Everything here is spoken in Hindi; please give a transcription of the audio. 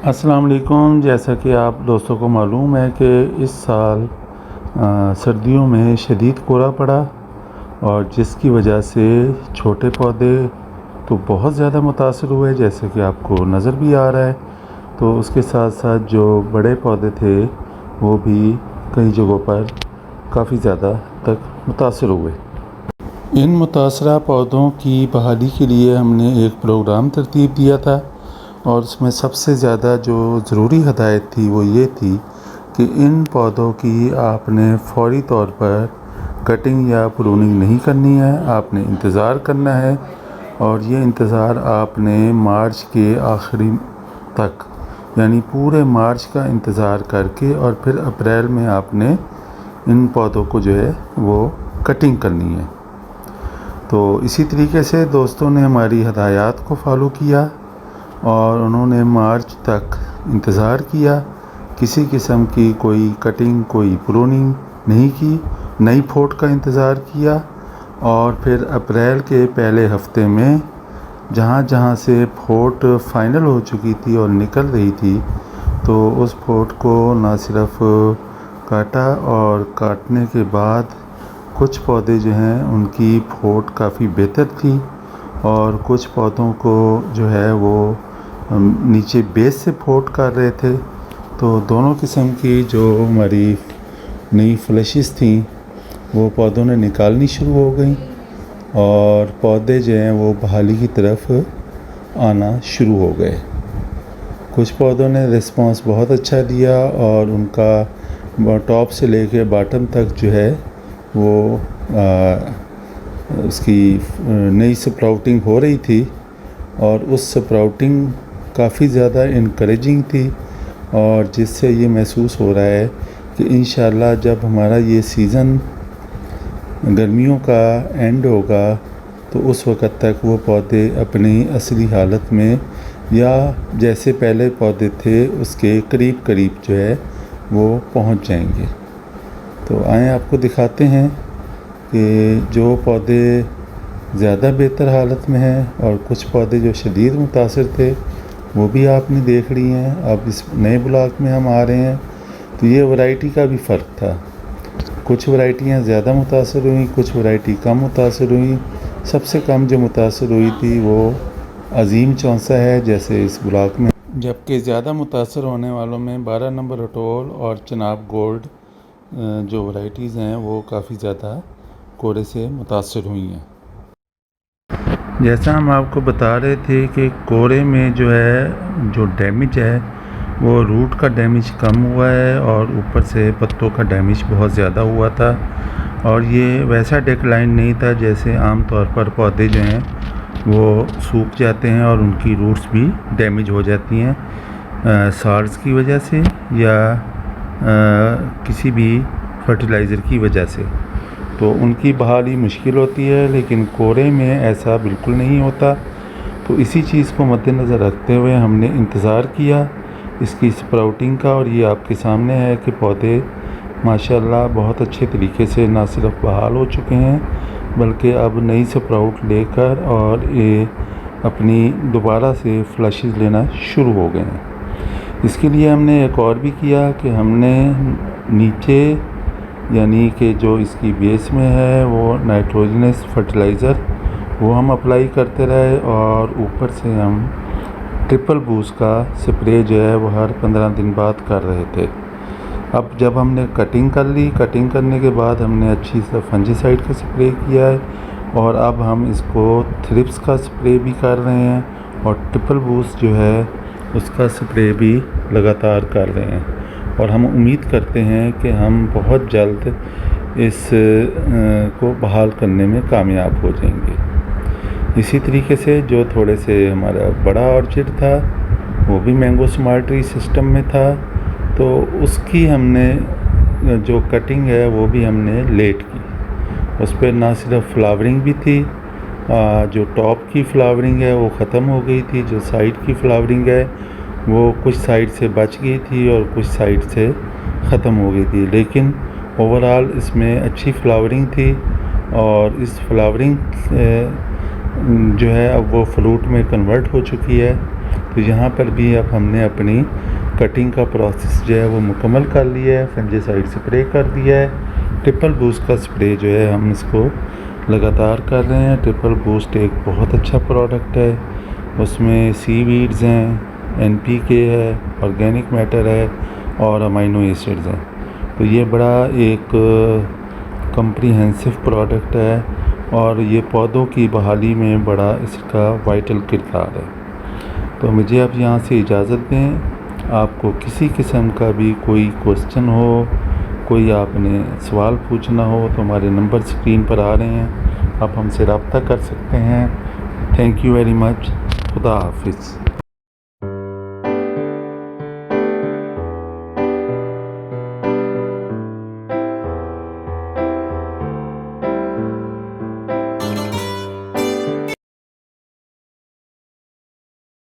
अस्सलाम वालेकुम। जैसा कि आप दोस्तों को मालूम है कि इस साल सर्दियों में शदीद कोहरा पड़ा और जिसकी वजह से छोटे पौधे तो बहुत ज़्यादा मुतासर हुए, जैसे कि आपको नज़र भी आ रहा है। तो उसके साथ साथ जो बड़े पौधे थे वो भी कई जगहों पर काफ़ी ज़्यादा तक मुतासर हुए। इन मुतासरा पौधों की बहाली के लिए हमने एक प्रोग्राम तरतीब दिया था और उसमें सबसे ज़्यादा जो ज़रूरी हदायत थी वो ये थी कि इन पौधों की आपने फ़ौरी तौर पर कटिंग या प्रूनिंग नहीं करनी है, आपने इंतज़ार करना है। और ये इंतज़ार आपने मार्च के आखिरी तक, यानी पूरे मार्च का इंतज़ार करके और फिर अप्रैल में आपने इन पौधों को जो है वो कटिंग करनी है। तो इसी तरीके से दोस्तों ने हमारी हदायत को फॉलो किया और उन्होंने मार्च तक इंतज़ार किया, किसी किस्म की कोई कटिंग कोई प्रूनिंग नहीं की, नई फोट का इंतज़ार किया। और फिर अप्रैल के पहले हफ्ते में जहाँ जहाँ से फोट फाइनल हो चुकी थी और निकल रही थी, तो उस फोट को ना सिर्फ काटा और काटने के बाद कुछ पौधे जो हैं उनकी फोट काफ़ी बेहतर थी और कुछ पौधों को जो है वो नीचे बेस से फोट कर रहे थे। तो दोनों किस्म की जो हमारी नई फ्लैशेस थी वो पौधों ने निकालनी शुरू हो गई और पौधे जो हैं वो बहाली की तरफ आना शुरू हो गए। कुछ पौधों ने रिस्पांस बहुत अच्छा दिया और उनका टॉप से लेकर बॉटम तक जो है वो उसकी नई स्प्राउटिंग हो रही थी और उस स्प्राउटिंग काफ़ी ज़्यादा इनकरेजिंग थी और जिससे ये महसूस हो रहा है कि इंशाल्लाह जब हमारा ये सीज़न गर्मियों का एंड होगा तो उस वक़्त तक वो पौधे अपनी असली हालत में या जैसे पहले पौधे थे उसके करीब करीब जो है वो पहुंच जाएंगे। तो आए आपको दिखाते हैं कि जो पौधे ज़्यादा बेहतर हालत में हैं और कुछ पौधे जो शदीद मुतासर थे वो भी आपने देख ली हैं। अब इस नए ब्लॉक में हम आ रहे हैं तो ये वैरायटी का भी फ़र्क था, कुछ वैरायटियाँ ज़्यादा मुतासर हुई, कुछ वैरायटी कम मुतासर हुई। सबसे कम जो मुतासर हुई थी वो अज़ीम चौंसा है जैसे इस ब्लॉक में, जबकि ज़्यादा मुतासर होने वालों में 12 नंबर अटोल और चनाब गोल्ड जो वैरायटीज़ हैं वो काफ़ी ज़्यादा कोहरे से मुतासर हुई हैं। जैसा हम आपको बता रहे थे कि कोहरे में जो है जो डैमेज है वो रूट का डैमेज कम हुआ है और ऊपर से पत्तों का डैमेज बहुत ज़्यादा हुआ था। और ये वैसा डिक्लाइन नहीं था जैसे आम तौर पर पौधे जो हैं वो सूख जाते हैं और उनकी रूट्स भी डैमेज हो जाती हैं साल्ट्स की वजह से या किसी भी फर्टिलाइज़र की वजह से, तो उनकी बहाली मुश्किल होती है। लेकिन कोहरे में ऐसा बिल्कुल नहीं होता। तो इसी चीज़ को मद्देनज़र रखते हुए हमने इंतज़ार किया इसकी स्प्राउटिंग का और ये आपके सामने है कि पौधे माशाल्लाह बहुत अच्छे तरीके से ना सिर्फ बहाल हो चुके हैं बल्कि अब नई स्प्राउट लेकर और ये अपनी दोबारा से फ्लशेस लेना शुरू हो गए हैं। इसके लिए हमने एक और भी किया कि हमने नीचे यानी कि जो इसकी बेस में है वो नाइट्रोजनस फर्टिलाइज़र वो हम अप्लाई करते रहे और ऊपर से हम ट्रिपल बूस्ट का स्प्रे जो है वो हर 15 दिन बाद कर रहे थे। अब जब हमने कटिंग कर ली, कटिंग करने के बाद हमने अच्छी से फंजीसाइड का स्प्रे किया है और अब हम इसको थ्रिप्स का स्प्रे भी कर रहे हैं और ट्रिपल बूस्ट जो है उसका स्प्रे भी लगातार कर रहे हैं। और हम उम्मीद करते हैं कि हम बहुत जल्द इस को बहाल करने में कामयाब हो जाएंगे। इसी तरीके से जो थोड़े से हमारा बड़ा ऑर्चिड था वो भी मैंगो स्मार्ट ट्री सिस्टम में था, तो उसकी हमने जो कटिंग है वो भी हमने लेट की। उस पर ना सिर्फ फ्लावरिंग भी थी, जो टॉप की फ्लावरिंग है वो ख़त्म हो गई थी, जो साइड की फ्लावरिंग है वो कुछ साइड से बच गई थी और कुछ साइड से ख़त्म हो गई थी। लेकिन ओवरऑल इसमें अच्छी फ्लावरिंग थी और इस फ्लावरिंग जो है अब वो फ्रूट में कन्वर्ट हो चुकी है। तो यहाँ पर भी अब हमने अपनी कटिंग का प्रोसेस जो है वो मुकम्मल कर लिया है। फंजीसाइड स्प्रे कर दिया है। ट्रिपल बूस्ट का स्प्रे जो है हम इसको लगातार कर रहे हैं। ट्रिपल बूस्ट एक बहुत अच्छा प्रोडक्ट है। उसमें सीवीड्स हैं, एनपीके है, ऑर्गेनिक मैटर है और अमाइनो एसिड्स हैं। तो ये बड़ा एक कम्प्रीहेंसिव प्रोडक्ट है और ये पौधों की बहाली में बड़ा इसका वाइटल किरदार है। तो मुझे अब यहाँ से इजाज़त दें। आपको किसी किस्म का भी कोई क्वेश्चन हो, कोई आपने सवाल पूछना हो तो हमारे नंबर स्क्रीन पर आ रहे हैं, आप हमसे रब्ता कर सकते हैं। Thank you very much. खुदा हाफिज़।